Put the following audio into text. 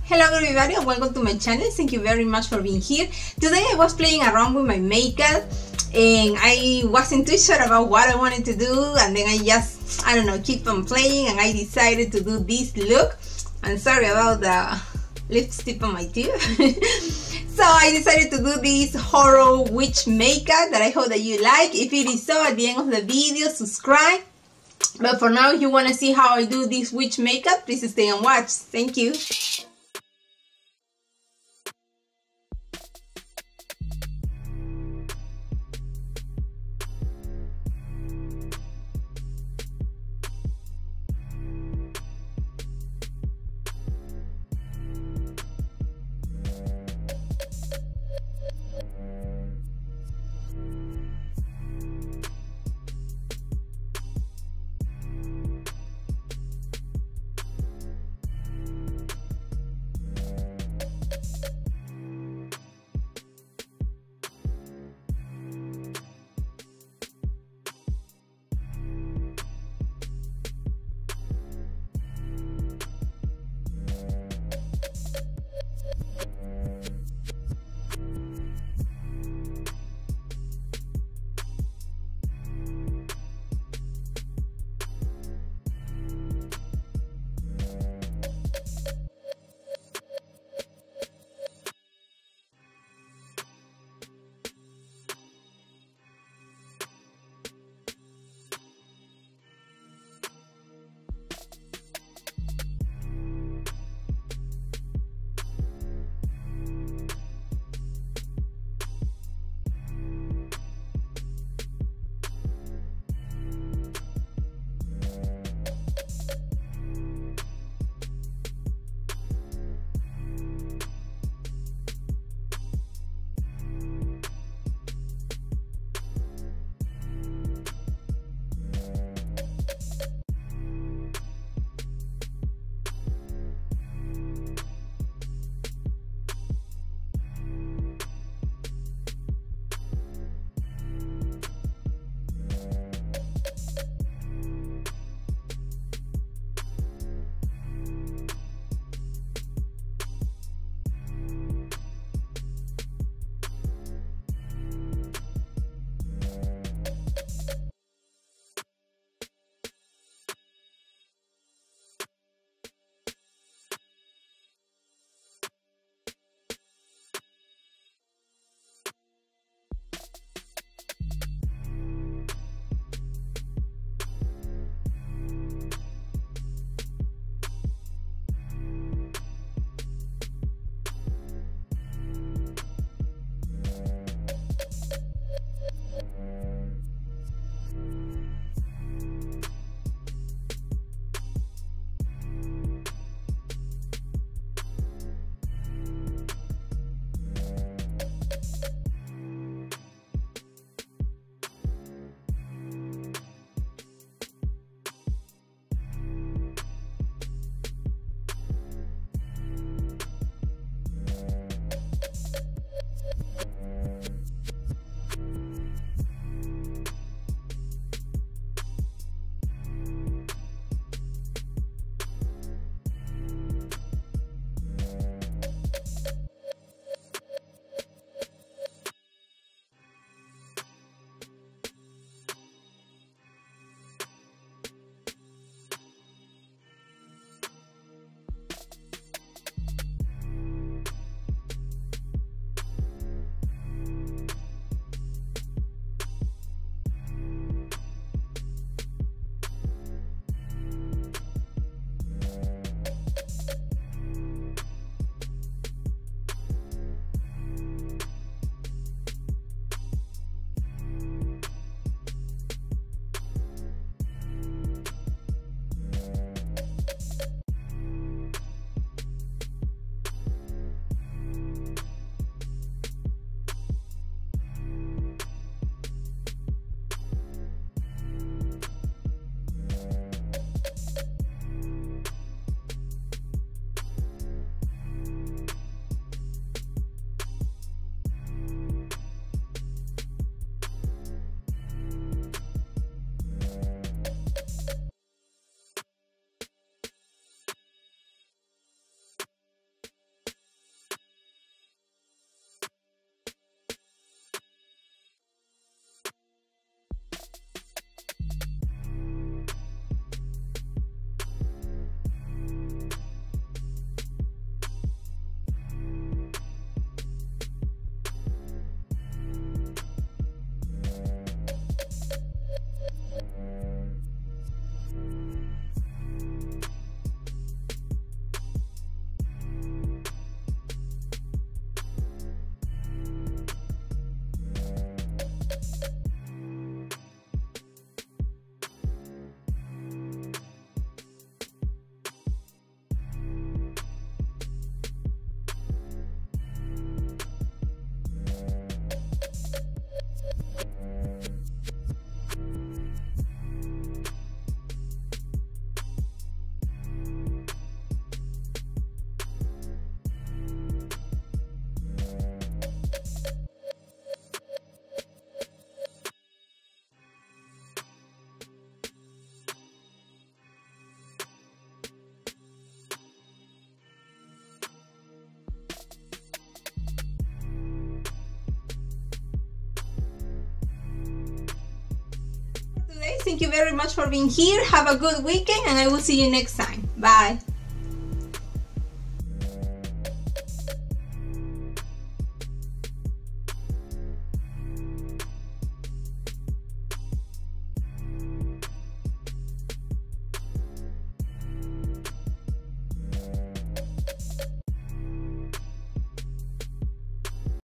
Hello everybody and welcome to my channel. Thank you very much for being here. Today I was playing around with my makeup and I wasn't too sure about what I wanted to do, and then I don't know, keep on playing, and I decided to do this look. I'm sorry about the lipstick on my tooth. So I decided to do this horror witch makeup that I hope that you like. If it is so, at the end of the video, subscribe. But for now, if you want to see how I do this witch makeup, please stay and watch. Thank you. Thank you very much for being here. Have a good weekend, and I will see you next time. Bye.